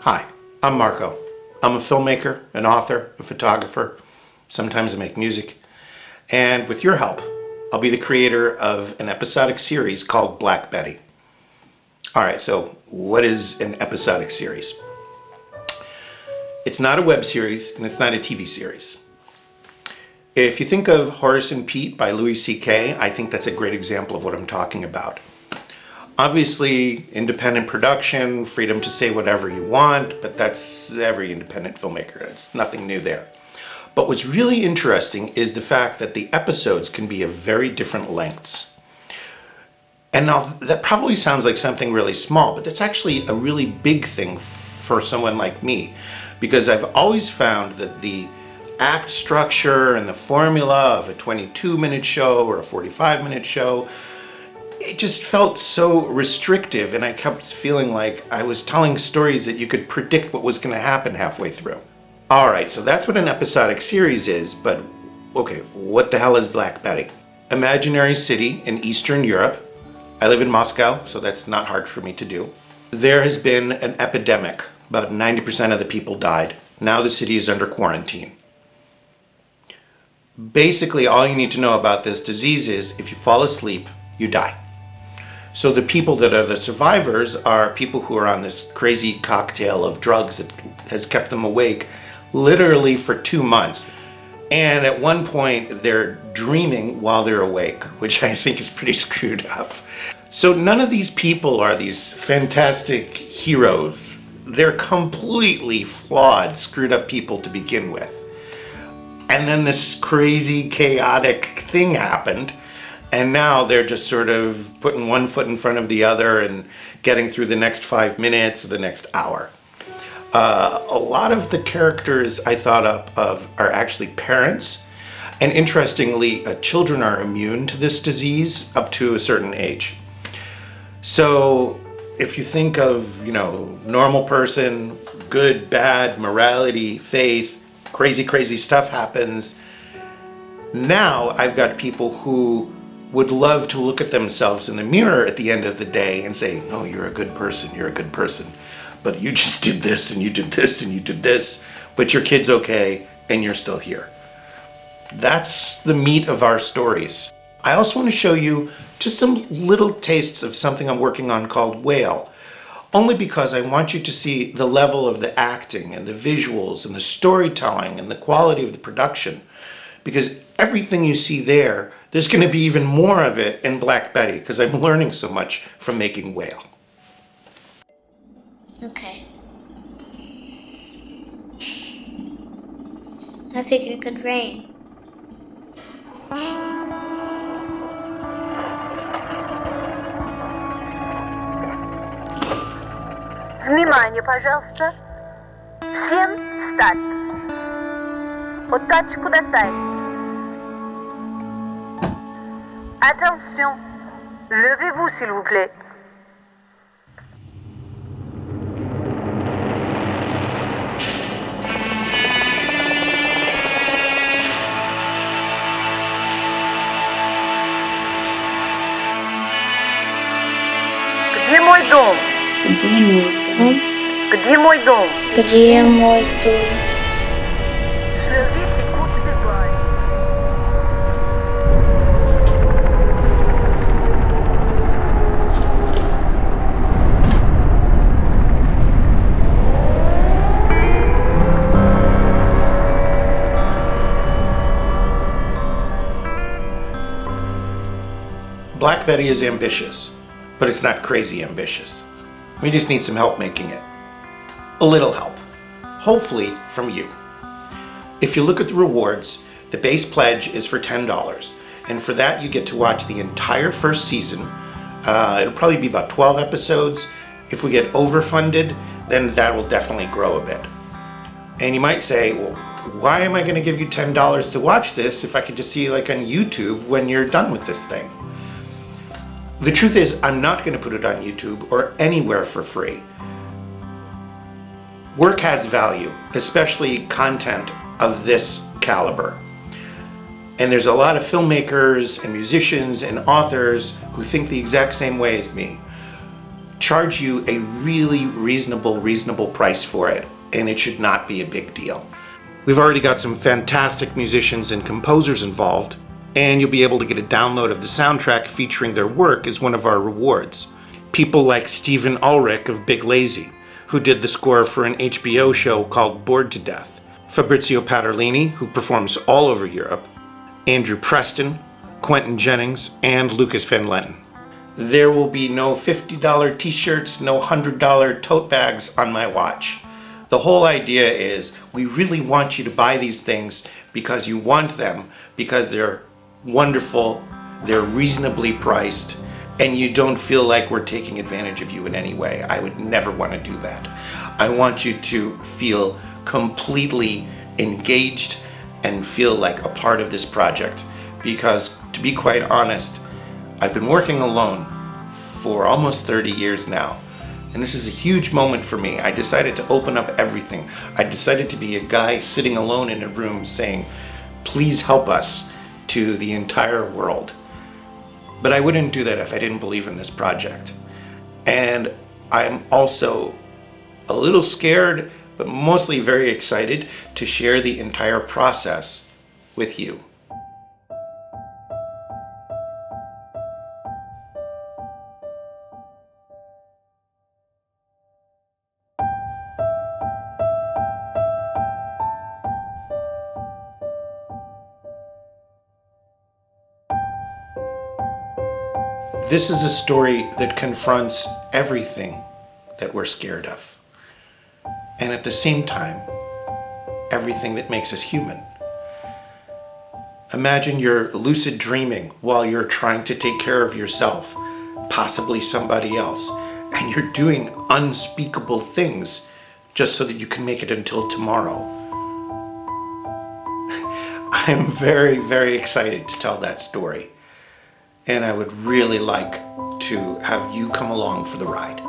Hi, I'm Marco. I'm a filmmaker, an author, a photographer. Sometimes I make music. And with your help, I'll be the creator of an episodic series called Blackbetty. Alright, so what is an episodic series? It's not a web series and it's not a TV series. If you think of Horace and Pete by Louis C.K., I think that's a great example of what I'm talking about. Obviously, independent production, freedom to say whatever you want, but that's every independent filmmaker. It's nothing new there. But what's really interesting is the fact that the episodes can be of very different lengths. And now that probably sounds like something really small, but that's actually a really big thing for someone like me, because I've always found that the act structure and the formula of a 22-minute show or a 45-minute show, it just felt so restrictive, and I kept feeling like I was telling stories that you could predict what was going to happen halfway through. Alright, so that's what an episodic series is, but okay, what the hell is Blackbetty? Imaginary city in Eastern Europe. I live in Moscow, so that's not hard for me to do. There has been an epidemic. About 90% of the people died. Now the city is under quarantine. Basically, all you need to know about this disease is if you fall asleep, you die. So the people that are the survivors are people who are on this crazy cocktail of drugs that has kept them awake literally for 2 months. And at one point, they're dreaming while they're awake, which I think is pretty screwed up. So none of these people are these fantastic heroes. They're completely flawed, screwed up people to begin with. And then this crazy, chaotic thing happened. And now they're just sort of putting one foot in front of the other and getting through the next 5 minutes or the next hour. A lot of the characters I thought of are actually parents. And interestingly, children are immune to this disease up to a certain age. So if you think of, normal person, good, bad, morality, faith, crazy stuff happens. Now I've got people who would love to look at themselves in the mirror at the end of the day and say, no, you're a good person, but you just did this and you did this and you did this, but your kid's okay and you're still here. That's the meat of our stories. I also want to show you just some little tastes of something I'm working on called Whale, only because I want you to see the level of the acting and the visuals and the storytelling and the quality of the production, because everything you see there's going to be even more of it in Blackbetty, because I'm learning so much from making Whale. Okay. I think it could rain. Внимание, пожалуйста. Всем встать. Otachi kudasai. Attention. Levez-vous, s'il vous plaît. Где мой дом? Где мой дом? Где мой дом? Где мой дом? Choisissez courte étoile. Blackbetty is ambitious, but it's not crazy ambitious. We just need some help making it. A little help. Hopefully from you. If you look at the rewards, the base pledge is for $10, and for that you get to watch the entire first season. It'll probably be about 12 episodes. If we get overfunded, then that will definitely grow a bit. And you might say, well, why am I going to give you $10 to watch this if I could just see it like on YouTube when you're done with this thing? The truth is, I'm not going to put it on YouTube or anywhere for free. Work has value, especially content of this caliber. And there's a lot of filmmakers and musicians and authors who think the exact same way as me. charge you a really reasonable price for it, and it should not be a big deal. We've already got some fantastic musicians and composers involved, and you'll be able to get a download of the soundtrack featuring their work as one of our rewards. People like Stephen Ulrich of Big Lazy, who did the score for an HBO show called Bored to Death. Fabrizio Paterlini, who performs all over Europe. Andrew Preston, Quentin Jennings, and Lucas Van Lenten. There will be no $50 t-shirts, no $100 tote bags on my watch. The whole idea is we really want you to buy these things because you want them, because they're wonderful, they're reasonably priced, and you don't feel like we're taking advantage of you in any way. I would never want to do that. I want you to feel completely engaged and feel like a part of this project, because to be quite honest, I've been working alone for almost 30 years now. And this is a huge moment for me. I decided to open up everything. I decided to be a guy sitting alone in a room saying, please help us, to the entire world. But I wouldn't do that if I didn't believe in this project. And I'm also a little scared, but mostly very excited to share the entire process with you. This is a story that confronts everything that we're scared of, and at the same time, everything that makes us human. Imagine you're lucid dreaming while you're trying to take care of yourself, possibly somebody else, and you're doing unspeakable things just so that you can make it until tomorrow. I'm very excited to tell that story. And I would really like to have you come along for the ride.